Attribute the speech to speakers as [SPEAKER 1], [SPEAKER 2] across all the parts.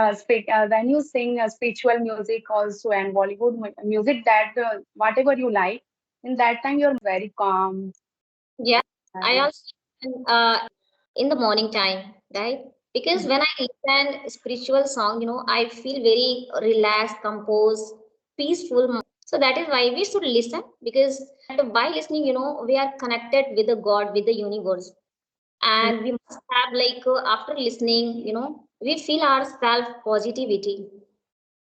[SPEAKER 1] when you sing spiritual music also and Bollywood music that whatever you like, in that time your mind is very calm.
[SPEAKER 2] Yeah, I
[SPEAKER 1] And,
[SPEAKER 2] also in the morning time, right? Because when I listen spiritual song, I feel very relaxed, composed, peaceful. So that is why we should listen because by listening, we are connected with the God, with the universe, and we must have after listening, we feel our self positivity.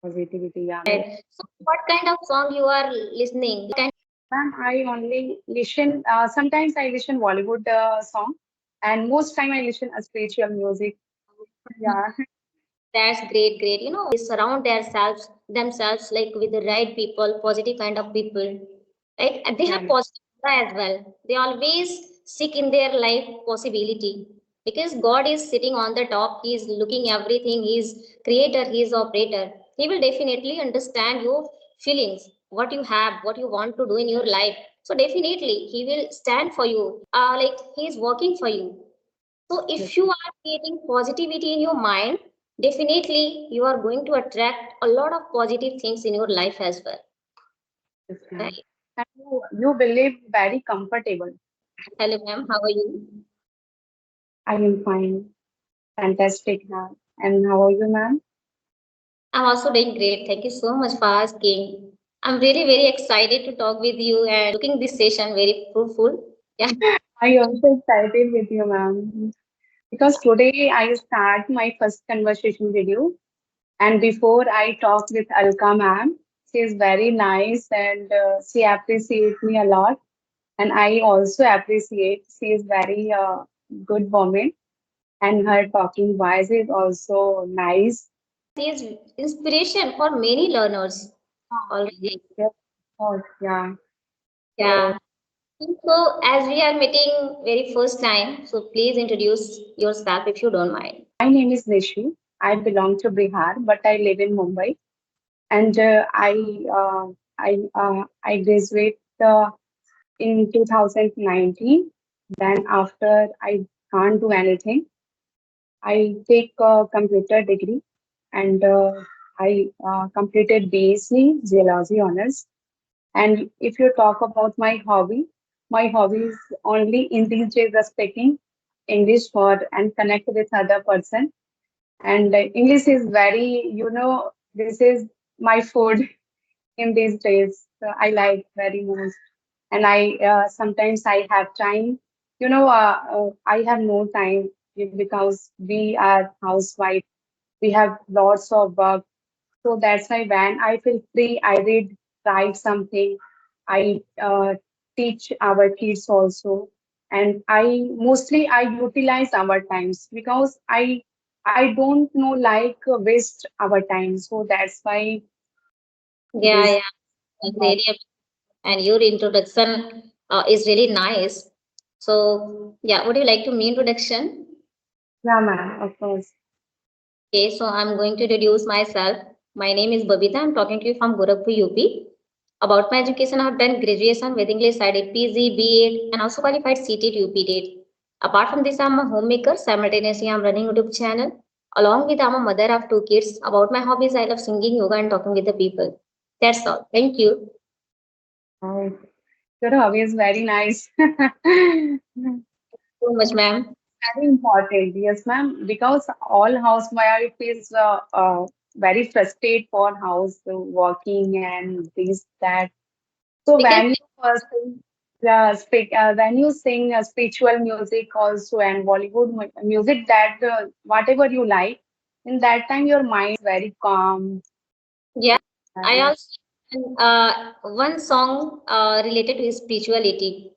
[SPEAKER 1] positivity, yeah.
[SPEAKER 2] Right. So what kind of song you are listening?
[SPEAKER 1] Ma'am, I only listen, sometimes I listen Bollywood song, and most time I listen a spiritual music. Yeah,
[SPEAKER 2] That's great, great. Surround themselves like with the right people, positive kind of people, right? And they
[SPEAKER 1] yeah,
[SPEAKER 2] have positive aura as well. They always seek in their life possibility because God is sitting on the top. He is looking everything. He is creator. He is operator. He will definitely understand your feelings, what you have, what you want to do in your life. So definitely, He will stand for you. Like He is working for you. So
[SPEAKER 1] yes,
[SPEAKER 2] if you are creating positivity in your mind, definitely you are going to attract a lot of positive things in your life as well.
[SPEAKER 1] yes, ma'am.
[SPEAKER 2] Right?
[SPEAKER 1] And you believe very comfortable.
[SPEAKER 2] Hello, ma'am. How are you?
[SPEAKER 1] I am fine, fantastic, ma'am. And how are you, ma'am?
[SPEAKER 2] I'm also doing great. Thank you so much for asking. I'm really very excited to talk with you and looking this session very fruitful. Yeah.
[SPEAKER 1] I also excited with you, ma'am, because today I start my first conversation with you. And before I talk with Alka ma'am, she is very nice and she appreciates me a lot. And I also appreciate she is very good woman and her talking voice is also nice.
[SPEAKER 2] He is inspiration for many learners
[SPEAKER 1] Yes,
[SPEAKER 2] already.
[SPEAKER 1] yes, of course, yeah. So
[SPEAKER 2] Yeah. So as we are meeting very first time, so please introduce yourself if you don't mind.
[SPEAKER 1] my name is Nishi. I belong to Bihar, but I live in Mumbai. And I graduate in 2019. Then after I can't do anything. I take a computer degree and I completed BSc Geology honors. And if you talk about my hobby is only in these days are speaking English for and connect with other person. And English is very, this is my food in these days. So I like very much. And I sometimes I have time. I have no time because we are housewife. We have lots of work. So that's why when I feel free, I read, write something. I teach our kids also, and I utilize our times because I don't know like waste our time. So that's why
[SPEAKER 2] Yeah,
[SPEAKER 1] this.
[SPEAKER 2] yeah, that's really and your introduction is really nice. So yeah, would you like to me introduction?
[SPEAKER 1] Yeah, ma'am, of course.
[SPEAKER 2] Okay, so I'm going to introduce myself. My name is Babita. I'm talking to you from Gorakhpur, UP. About my education, I have done graduation with English. I did PG, BEd, and also qualified CTET, UPTET. Apart from this, I'm a homemaker. Simultaneously, I'm running YouTube channel. Along with, I'm a mother of two kids. About my hobbies, I love singing, yoga, and talking with the people. That's all. Thank you
[SPEAKER 1] Oh, your hobby is very nice.
[SPEAKER 2] so much, ma'am.
[SPEAKER 1] Very important, yes, ma'am, because all housewife is very frustrated for house working and this that. So
[SPEAKER 2] Because
[SPEAKER 1] when you when you sing spiritual music also and Bollywood music that whatever you like, in that time your mind is very calm.
[SPEAKER 2] yeah, I
[SPEAKER 1] And
[SPEAKER 2] also one song related to spirituality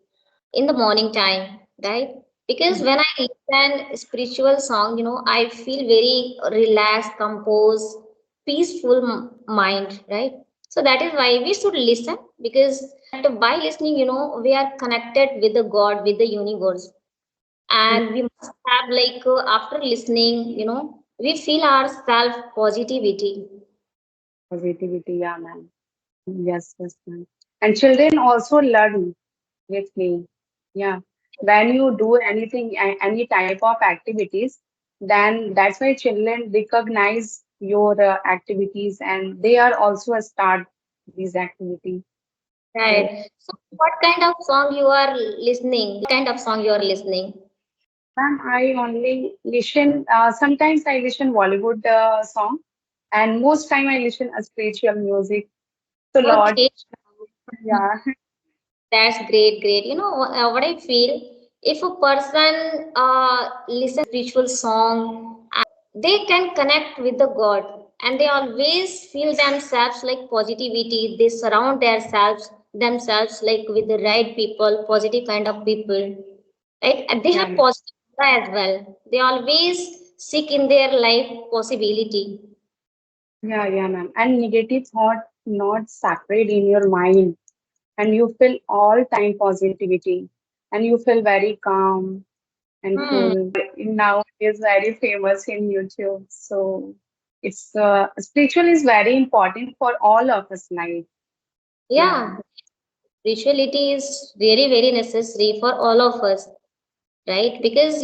[SPEAKER 2] in the morning time, right? Because when I listen spiritual song, I feel very relaxed, composed, peaceful mind, right? So that is why we should listen because by listening, we are connected with the God, with the universe, and we must have after listening, we feel our self positivity.
[SPEAKER 1] positivity, yeah, ma'am. Yes, yes, ma'am. And children also learn with me. Yeah. When you do anything, any type of activities, then that's why children recognize your activities, and they are also a start these activities. So,
[SPEAKER 2] Right. So what kind of song you are listening? What kind of song you are listening?
[SPEAKER 1] ma'am, I only listen. Sometimes I listen Bollywood song, and most time I listen a spiritual music. So Lord,
[SPEAKER 2] Okay.
[SPEAKER 1] yeah,
[SPEAKER 2] That's great, great. You know what I feel? If a person listens spiritual song, they can connect with the God, and they always feel themselves like positivity. They surround themselves like with the right people, positive kind of people, right? And they
[SPEAKER 1] yeah,
[SPEAKER 2] have
[SPEAKER 1] ma'am.
[SPEAKER 2] positive aura as well. They always seek in their life possibility.
[SPEAKER 1] Yeah, ma'am. And negative thought not sacred in your mind, and you feel all time positivity, and you feel very calm and
[SPEAKER 2] Hmm.
[SPEAKER 1] cool. Now it is very famous in YouTube. So it's spiritual is very important for all of us life. Yeah,
[SPEAKER 2] Yeah, spirituality is really very necessary for all of us, right? Because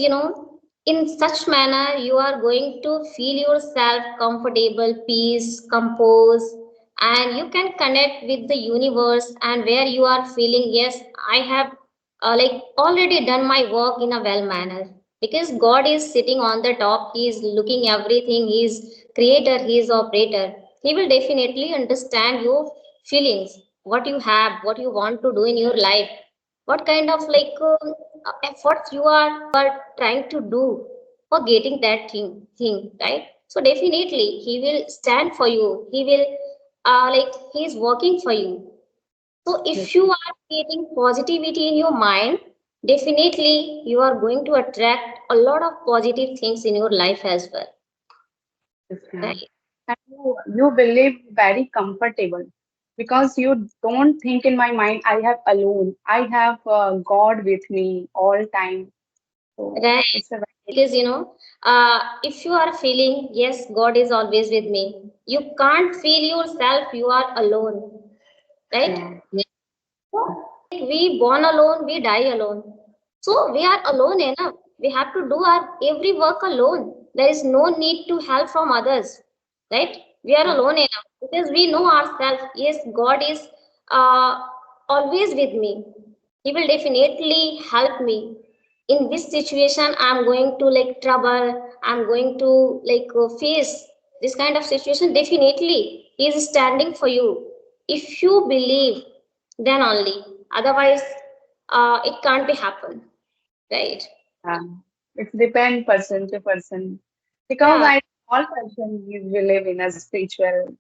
[SPEAKER 2] in such manner you are going to feel yourself comfortable, peace, compose, and you can connect with the universe, and where you are feeling, yes, I have like already done my work in a well manner, because God is sitting on the top. He is looking everything. He is creator, he is operator. He will definitely understand your feelings, what you have, what you want to do in your life, what kind of efforts you are trying to do for getting that thing, right? So definitely he will stand for you. He will he is working for you. So
[SPEAKER 1] yes,
[SPEAKER 2] if you are creating positivity in your mind, definitely you are going to attract a lot of positive things in your life as well,
[SPEAKER 1] yes, ma'am.
[SPEAKER 2] right?
[SPEAKER 1] And you believe very comfortable because you don't think in my mind I have alone. I have God with me all time. So
[SPEAKER 2] Right.
[SPEAKER 1] it's a very
[SPEAKER 2] Because if you are feeling, yes, God is always with me, you can't feel yourself you are alone, right?
[SPEAKER 1] yeah, yes,
[SPEAKER 2] We born alone, we die alone. So we are alone enough. We have to do our every work alone. There is no need to help from others, right? We are alone enough because we know ourselves. Yes, God is uh, always with me. He will definitely help me. In this situation, I'm going to like trouble. I'm going to face this kind of situation. Definitely, He is standing for you. If you believe, then only. Otherwise, it can't be happen, right?
[SPEAKER 1] yeah. It depends person to person because
[SPEAKER 2] Yeah,
[SPEAKER 1] I all person we believe in a spiritual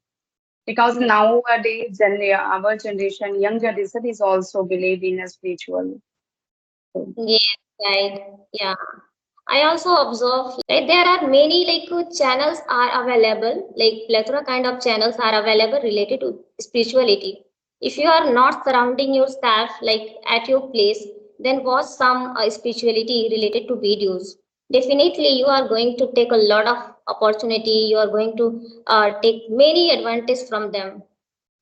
[SPEAKER 1] because nowadays our generation, young generation is also believe in a spiritual. So,
[SPEAKER 2] yes, right. Yeah. I also observe like there are many channels are available, like plethora kind of channels are available related to spirituality. If you are not surrounding yourself like at your place, then watch some spirituality related to videos. Definitely, you are going to take a lot of opportunity. You are going to take many advantage from them.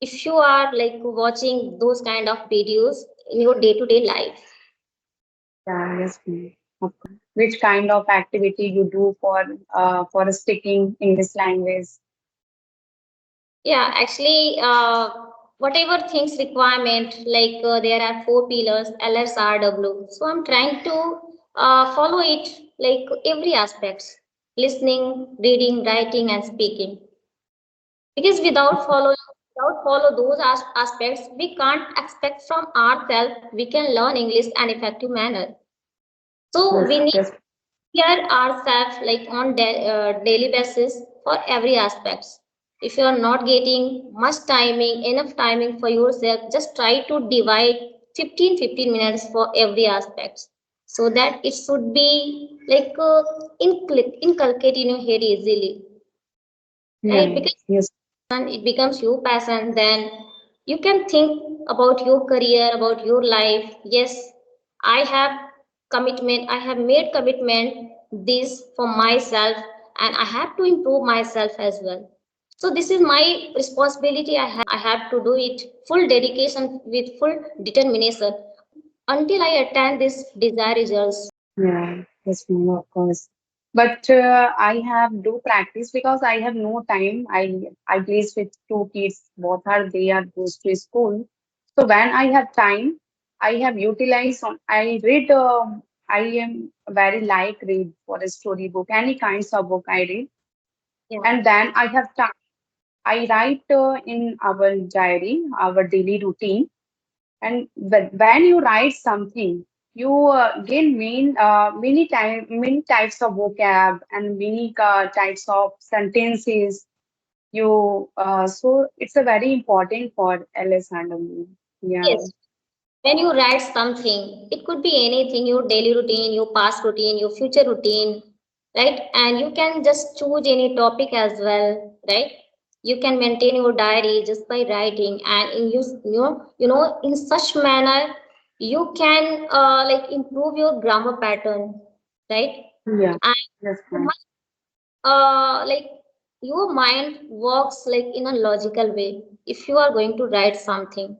[SPEAKER 2] If you are like watching those kind of videos in your day-to-day life.
[SPEAKER 1] yeah, yes, ma'am. Of course. Which kind of activity you do for sticking English language?
[SPEAKER 2] Yeah, actually, whatever things requirement, there are four pillars, LSRW. So I'm trying to follow it like every aspects, listening, reading, writing, and speaking. Because without follow those aspects, we can't expect from ourselves we can learn English in effective manner. So we
[SPEAKER 1] Yes,
[SPEAKER 2] need
[SPEAKER 1] yes,
[SPEAKER 2] hear ourselves like on daily basis for every aspects. If you are not getting much timing, enough timing for yourself, just try to divide 15 minutes for every aspects, so that it should be inculcate in your head easily, right?
[SPEAKER 1] yeah,
[SPEAKER 2] Because
[SPEAKER 1] yes,
[SPEAKER 2] and it becomes your passion, then you can think about your career, about your life. Yes, I have commitment, I have made commitment this for myself, and I have to improve myself as well. So this is my responsibility. I have to do it full dedication with full determination until I attain this desired results.
[SPEAKER 1] yeah, yes, ma'am, of course. But I have do practice because I have no time. I place with two kids. Both are they are goes to school. So when I have time, I have utilized on. I read. I am very like read for a storybook, any kinds of book I read,
[SPEAKER 2] Yeah.
[SPEAKER 1] and then I have time. I write in our diary, our daily routine, and when you write something, you gain many types of vocab and many types of sentences. You so it's a very important for LS and yeah,
[SPEAKER 2] Yes. When you write something, it could be anything, your daily routine, your past routine, your future routine, right? And you can just choose any topic as well, right? You can maintain your diary just by writing, and in in such manner, you can like improve your grammar pattern, right?
[SPEAKER 1] yeah,
[SPEAKER 2] And
[SPEAKER 1] yes,
[SPEAKER 2] you
[SPEAKER 1] ma'am.
[SPEAKER 2] must, like your mind works like in a logical way if you are going to write something.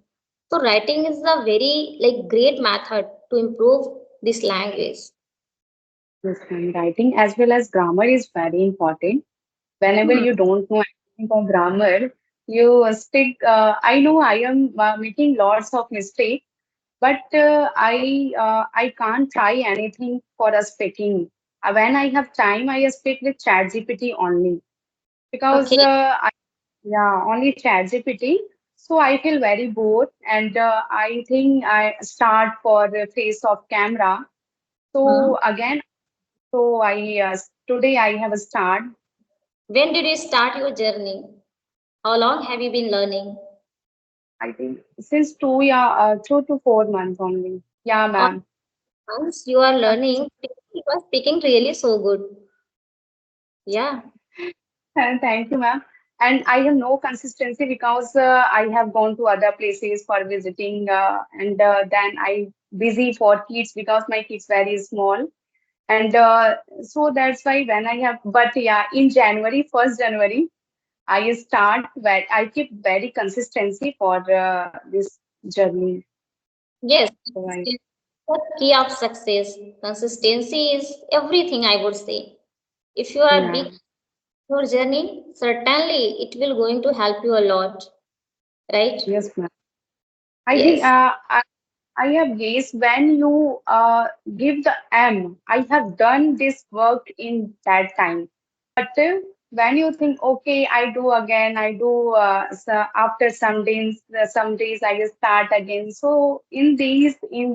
[SPEAKER 2] So writing is a very like great method to improve this language.
[SPEAKER 1] Yes, ma'am. Writing as well as grammar is very important. Whenever
[SPEAKER 2] Hmm.
[SPEAKER 1] you don't know anything of grammar, you stick. I know I am making lots of mistakes, but I can't try anything for a speaking. When I have time, I speak with ChatGPT only because
[SPEAKER 2] Okay.
[SPEAKER 1] only ChatGPT. So I feel very bored, and I think I start for the face of camera.
[SPEAKER 2] Hmm.
[SPEAKER 1] So again, so I today I have a start.
[SPEAKER 2] When did you start your journey? How long have you been learning?
[SPEAKER 1] I think since 2 to 4 months only. Yeah,
[SPEAKER 2] Or
[SPEAKER 1] ma'am.
[SPEAKER 2] once you are learning, you are speaking really so good. Yeah.
[SPEAKER 1] Thank you, ma'am. And I have no consistency because I have gone to other places for visiting, and then I busy for kids because my kids very small, and so that's why when I have. But yeah, in January, 1st January, I start where I keep very consistency for this journey.
[SPEAKER 2] Yes.
[SPEAKER 1] So I
[SPEAKER 2] Consistency is the key of success. Consistency is everything, I would say. If you are
[SPEAKER 1] yeah,
[SPEAKER 2] big your journey, certainly it will going to help you a lot, right?
[SPEAKER 1] yes, ma'am. I think
[SPEAKER 2] Yes.
[SPEAKER 1] I have guessed when you give the M, I have done this work in that time. But when you think, okay, I do again, I do so after some days I start again. So in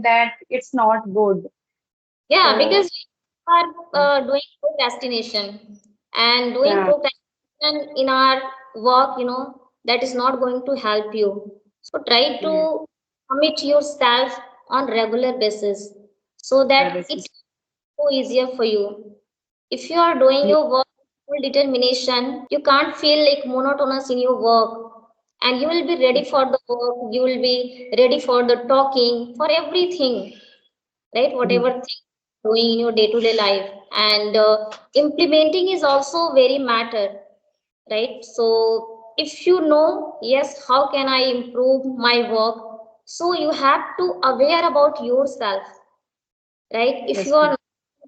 [SPEAKER 1] that, it's not good.
[SPEAKER 2] Yeah,
[SPEAKER 1] So
[SPEAKER 2] because we are doing procrastination, and doing
[SPEAKER 1] yeah,
[SPEAKER 2] procrastination in our work, that is not going to help you. So try
[SPEAKER 1] yeah,
[SPEAKER 2] to commit yourself on regular basis so
[SPEAKER 1] yeah,
[SPEAKER 2] that
[SPEAKER 1] this
[SPEAKER 2] it
[SPEAKER 1] is
[SPEAKER 2] go easier for you. If you are doing
[SPEAKER 1] yeah,
[SPEAKER 2] your work with full determination, you can't feel like monotonous in your work. And you will be ready for the work, you will be ready for the talking, for everything, right?
[SPEAKER 1] yeah,
[SPEAKER 2] Whatever thing doing in your day-to-day life. And implementing is also very matter, right? So if you know, yes, how can I improve my work? So you have to aware about yourself, right? If
[SPEAKER 1] yes,
[SPEAKER 2] you are
[SPEAKER 1] ma'am.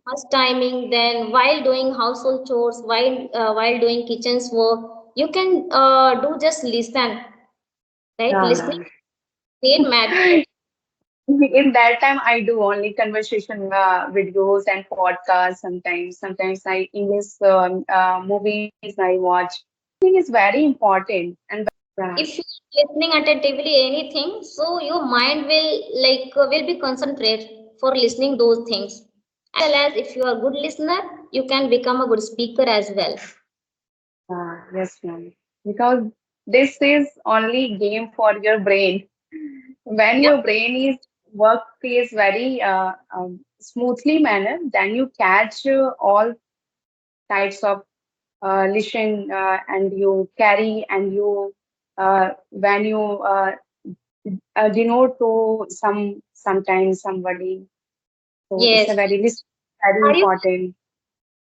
[SPEAKER 2] much timing, then while doing household chores, while doing kitchen's work, you can do just listen, right?
[SPEAKER 1] Yeah,
[SPEAKER 2] Listening
[SPEAKER 1] ma'am.
[SPEAKER 2] great matter.
[SPEAKER 1] In that time, I do only conversation videos and podcasts. Sometimes I English movies I watch. I think it's very important. And yeah,
[SPEAKER 2] If you are listening attentively anything, so your mind will will be concentrate for listening those things. As well as if you are a good listener, you can become a good speaker as well.
[SPEAKER 1] yes, ma'am. Because this is only game for your brain. When
[SPEAKER 2] Yeah.
[SPEAKER 1] your brain is work is very smoothly manner, then you catch all types of listen and you carry and you when you denote to sometimes somebody. So it's a
[SPEAKER 2] Yes.
[SPEAKER 1] very
[SPEAKER 2] Are you
[SPEAKER 1] important.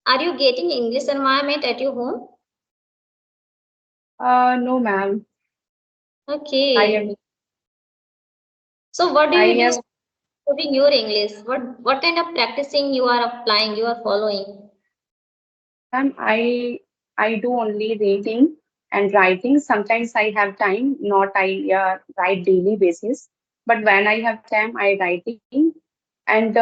[SPEAKER 2] are you getting English environment at your home?
[SPEAKER 1] No, ma'am. I
[SPEAKER 2] Okay.
[SPEAKER 1] am.
[SPEAKER 2] So what do
[SPEAKER 1] I
[SPEAKER 2] you do
[SPEAKER 1] have.
[SPEAKER 2] improving your English? What kind of practicing you are applying, you are following?
[SPEAKER 1] Ma'am, I do only reading and writing. Sometimes I have time, not I write daily basis. But when I have time, I writing and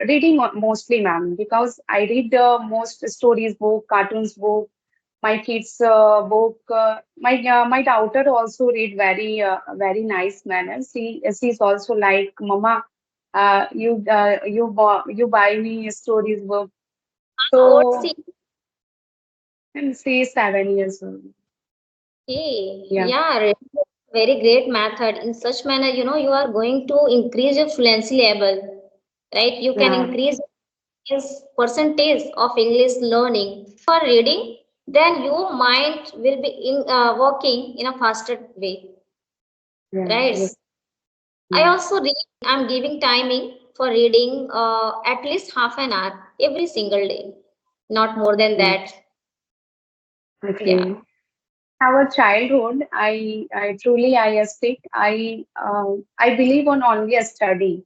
[SPEAKER 1] reading mostly, ma'am, because I read most stories book, cartoons book, my kids book. My daughter also read very nice manner. She's also like, Mama, you buy me stories book.
[SPEAKER 2] What's the
[SPEAKER 1] So and she's 7 years old.
[SPEAKER 2] okay?
[SPEAKER 1] Yeah,
[SPEAKER 2] Yeah, very great method. In such manner, you are going to increase your fluency level, right? You can
[SPEAKER 1] yeah,
[SPEAKER 2] increase is percentage of English learning for reading, then your mind will be in working in a faster way,
[SPEAKER 1] yeah,
[SPEAKER 2] right?
[SPEAKER 1] yes,
[SPEAKER 2] I
[SPEAKER 1] ma'am.
[SPEAKER 2] also read. I'm giving timing for reading at least half an hour every single day, not more than
[SPEAKER 1] Yeah.
[SPEAKER 2] that. Yeah.
[SPEAKER 1] Okay. Our childhood, I truly, I speak, I believe on only a study.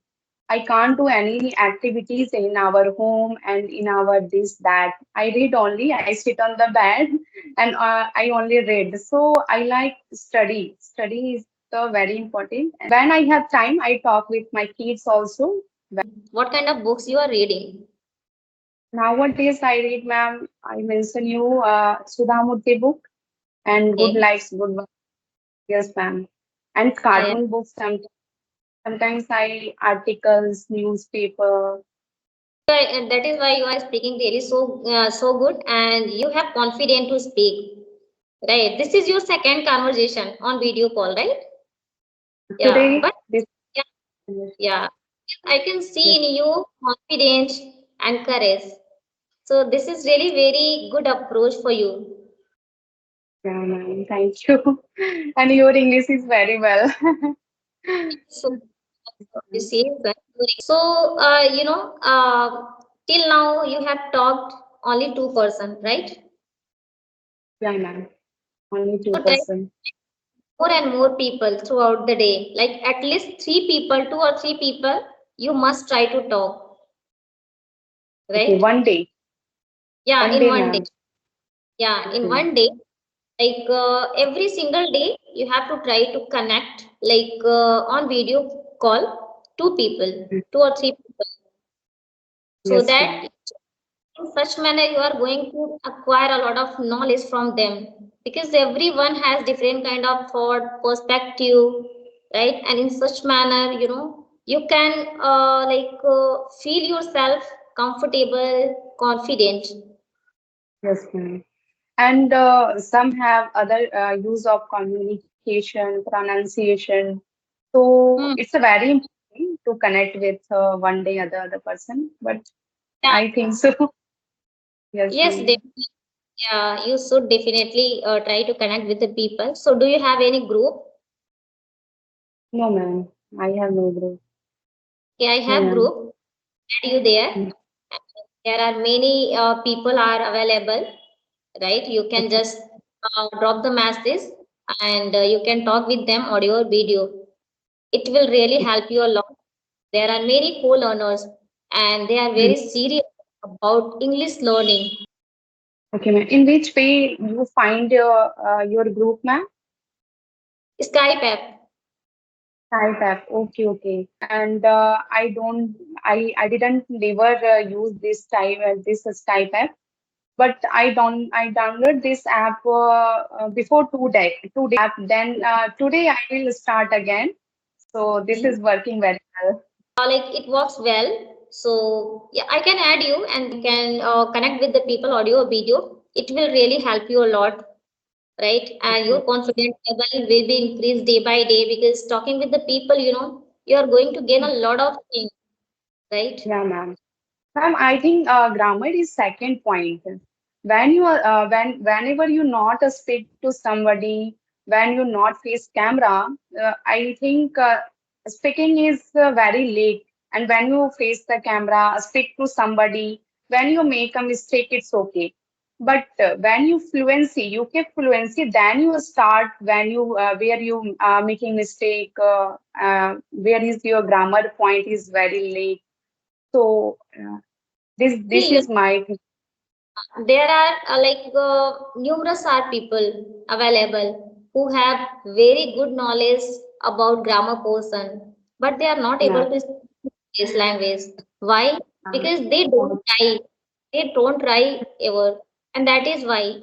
[SPEAKER 1] I can't do any activities in our home and in our this that. I read only. I sit on the bed and I only read. So I like study. Study is the very important. And when I have time, I talk with my kids also.
[SPEAKER 2] What kind of books you are reading?
[SPEAKER 1] Nowadays, I read, ma'am, I mention you Sudhamurti book and Good
[SPEAKER 2] Okay.
[SPEAKER 1] Lives, Good Work. Yes, ma'am. And
[SPEAKER 2] I
[SPEAKER 1] cartoon books. Sometimes I articles, newspaper.
[SPEAKER 2] That is why you are speaking really so good, and you have confidence to speak. Right. This is your second conversation on video call, right? Yeah.
[SPEAKER 1] Today,
[SPEAKER 2] But
[SPEAKER 1] this
[SPEAKER 2] yeah, yeah. I can see
[SPEAKER 1] yes,
[SPEAKER 2] in you confidence and courage. So this is really very good approach for you.
[SPEAKER 1] yeah, ma'am. Thank you. And your English is very well.
[SPEAKER 2] So appreciate that. So till now you have talked only 2%, right?
[SPEAKER 1] Yeah, ma'am. Only two
[SPEAKER 2] So try
[SPEAKER 1] person.
[SPEAKER 2] more and more people throughout the day. Like at least three people, two or three people, you must try to talk,
[SPEAKER 1] Okay,
[SPEAKER 2] right?
[SPEAKER 1] one day.
[SPEAKER 2] Yeah,
[SPEAKER 1] One
[SPEAKER 2] in
[SPEAKER 1] day,
[SPEAKER 2] one day.
[SPEAKER 1] ma'am.
[SPEAKER 2] Yeah, in
[SPEAKER 1] Okay.
[SPEAKER 2] one day. Like every single day, you have to try to connect, like on video call, two people, two or three people, so
[SPEAKER 1] Yes,
[SPEAKER 2] that
[SPEAKER 1] ma'am.
[SPEAKER 2] in such manner you are going to acquire a lot of knowledge from them because everyone has different kind of thought, perspective, right? And in such manner, you can feel yourself comfortable, confident.
[SPEAKER 1] Yes, ma'am. And some have other use of communication, pronunciation. So
[SPEAKER 2] Hmm.
[SPEAKER 1] it's a very important to connect with one day other person. But
[SPEAKER 2] Yeah.
[SPEAKER 1] I think so. Yes,
[SPEAKER 2] Yes,
[SPEAKER 1] ma'am.
[SPEAKER 2] definitely. Yeah, you should definitely try to connect with the people. So, do you have any group?
[SPEAKER 1] No, ma'am. I have no group.
[SPEAKER 2] Yeah, I
[SPEAKER 1] No,
[SPEAKER 2] have
[SPEAKER 1] ma'am.
[SPEAKER 2] group. Add you there. There are many people are available, right? You can
[SPEAKER 1] Okay.
[SPEAKER 2] just drop the message and you can talk with them audio or video. It will really help you a lot. There are many co-learners and they are
[SPEAKER 1] Hmm.
[SPEAKER 2] very serious about English learning.
[SPEAKER 1] Okay, ma'am. In which way you find your group, ma'am?
[SPEAKER 2] Skype app.
[SPEAKER 1] Type app. Okay, okay. And I didn't never use this Skype app. But I download this app before 2 days. Then today I will start again. So this is working very well.
[SPEAKER 2] Like it works well. So yeah, I can add you and you can connect with the people audio or video. It will really help you a lot, right? And your
[SPEAKER 1] Okay.
[SPEAKER 2] confidence level will be increased day by day because talking with the people, you are going to gain a lot of things, right?
[SPEAKER 1] Yeah, ma'am. Ma'am, I think grammar is second point. When you are whenever you not speak to somebody, when you not face camera, I think speaking is very late. And when you face the camera, speak to somebody, when you make a mistake, it's okay. But when you keep fluency, then you start when you where you making mistake, where is your grammar point is very late. So this
[SPEAKER 2] See,
[SPEAKER 1] is my thing.
[SPEAKER 2] there are numerous are people available who have very good knowledge about grammar portion, but they are not
[SPEAKER 1] Yeah.
[SPEAKER 2] able to speak this language. Why?
[SPEAKER 1] Uh,
[SPEAKER 2] Because they don't try. They don't try ever, and that is why,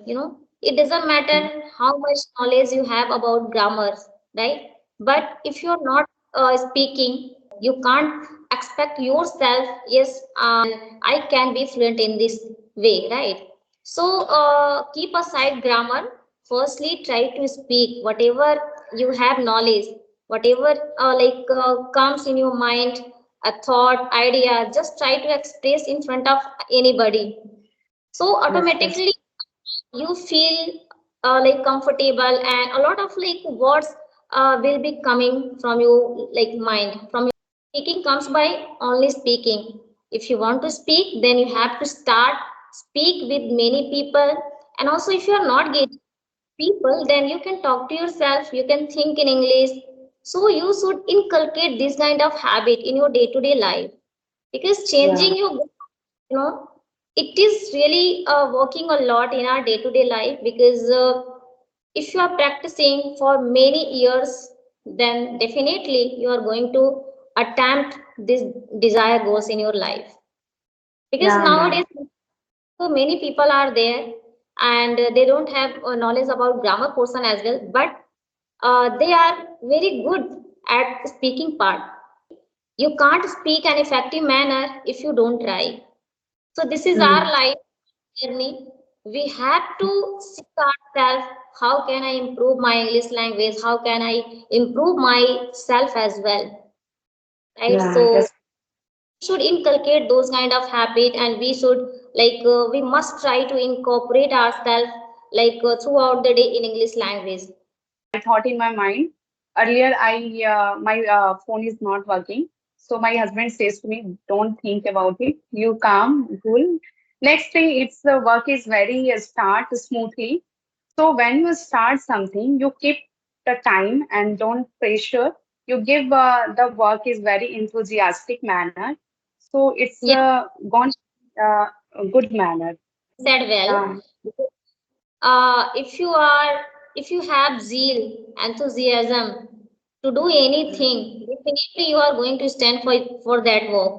[SPEAKER 2] it doesn't matter how much knowledge you have about grammars, right? But if you're not speaking, you can't expect yourself, yes, I can be fluent in this way, right? So keep aside grammar. Firstly, try to speak whatever you have knowledge, whatever comes in your mind, a thought, idea, just try to express in front of anybody. So
[SPEAKER 1] yes, yes.
[SPEAKER 2] automatically you feel comfortable, and a lot of words will be coming from your mind. From your speaking comes by only speaking. If you want to speak, then you have to start speak with many people. And also, if you are not getting people, then you can talk to yourself, you can think in English. So you should inculcate this kind of habit in your day to day life, because
[SPEAKER 1] Yeah,
[SPEAKER 2] changing your, it is really working a lot in our day to day life. Because if you are practicing for many years, then definitely you are going to attempt this desired goals in your life. Because
[SPEAKER 1] yeah,
[SPEAKER 2] nowadays
[SPEAKER 1] ma'am.
[SPEAKER 2] so many people are there, and they don't have knowledge about grammar portion as well, but they are very good at speaking part. You can't speak an effective manner if you don't try. So this is our
[SPEAKER 1] Hmm.
[SPEAKER 2] life journey. We have to seek ourselves, how can I improve my English language, how can I improve myself as well, right?
[SPEAKER 1] Yeah,
[SPEAKER 2] So
[SPEAKER 1] yes.
[SPEAKER 2] should inculcate those kind of habit, and we should we must try to incorporate ourselves throughout the day in English language.
[SPEAKER 1] I thought in my mind earlier, I my phone is not working. So my husband says to me, "Don't think about it. You calm, cool. Next day, it's the work is very start smoothly. So when you start something, you keep the time and don't pressure. You give the work is very enthusiastic manner. So it's
[SPEAKER 2] Yeah,
[SPEAKER 1] gone a good manner.
[SPEAKER 2] said well.
[SPEAKER 1] Yeah,
[SPEAKER 2] If you are, if you have zeal, enthusiasm to do anything, definitely you are going to stand for that work,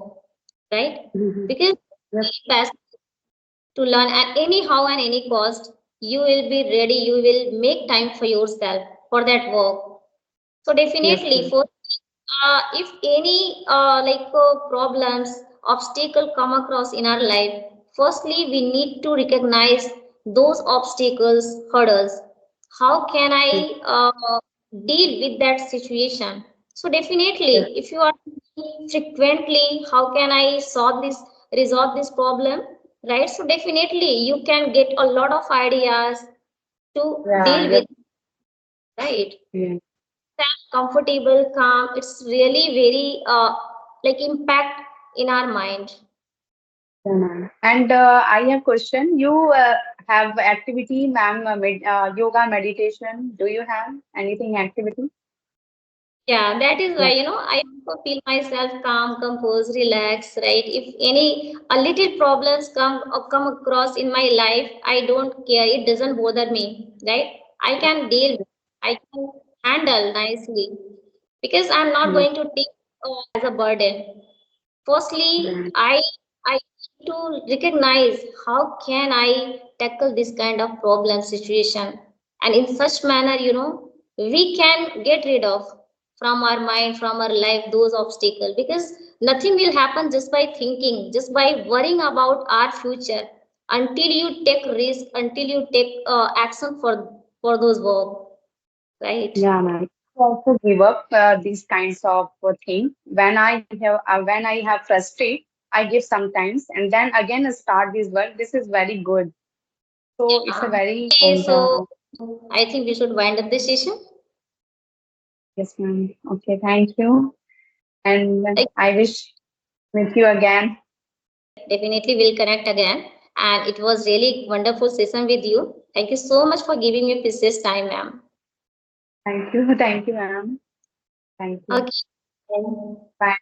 [SPEAKER 2] right?
[SPEAKER 1] mhm.
[SPEAKER 2] Because
[SPEAKER 1] Yes,
[SPEAKER 2] best to learn at anyhow and any cost, you will be ready, you will make time for yourself for that work. So
[SPEAKER 1] yes,
[SPEAKER 2] definitely
[SPEAKER 1] yes,
[SPEAKER 2] for if any problems, obstacle come across in our life, firstly we need to recognize those obstacles, hurdles. How can I
[SPEAKER 1] yes,
[SPEAKER 2] deal with that situation? So definitely,
[SPEAKER 1] yes.
[SPEAKER 2] if you are frequently, how can I resolve this problem, right? So definitely you can get a lot of ideas to
[SPEAKER 1] Yeah,
[SPEAKER 2] deal
[SPEAKER 1] yes,
[SPEAKER 2] with, right?
[SPEAKER 1] yes.
[SPEAKER 2] Comfortable, calm. It's really very impact in our mind.
[SPEAKER 1] Yeah, ma'am. And I have question. You have activity, ma'am, yoga, meditation. Do you have anything activity?
[SPEAKER 2] Yeah, that is why,
[SPEAKER 1] Yeah.
[SPEAKER 2] I also feel myself calm, composed, relaxed, right? If any a little problems come across in my life, I don't care. It doesn't bother me, right? I can deal, I can handle nicely, because I'm not
[SPEAKER 1] Yes.
[SPEAKER 2] going to take as a burden. Firstly,
[SPEAKER 1] Yeah.
[SPEAKER 2] I need to recognize how can I tackle this kind of problem situation, and in such manner, we can get rid of from our mind, from our life, those obstacles. Because nothing will happen just by thinking, just by worrying about our future. Until you take risk, until you take action for those work, right?
[SPEAKER 1] Yeah, ma'am. I also give up these kinds of thing. When I have frustrate, I give sometimes and then again start this work. This is very good. So it's a
[SPEAKER 2] Yeah.
[SPEAKER 1] very
[SPEAKER 2] Okay,
[SPEAKER 1] and
[SPEAKER 2] so I think we should wind up this session.
[SPEAKER 1] yes, ma'am. Okay, thank you. And
[SPEAKER 2] Like,
[SPEAKER 1] I wish meet you again.
[SPEAKER 2] definitely we'll connect again. And it was really wonderful session with you. Thank you so much for giving me precious time, ma'am.
[SPEAKER 1] Thank you. Thank you, ma'am. Thank you.
[SPEAKER 2] Okay.
[SPEAKER 1] Bye.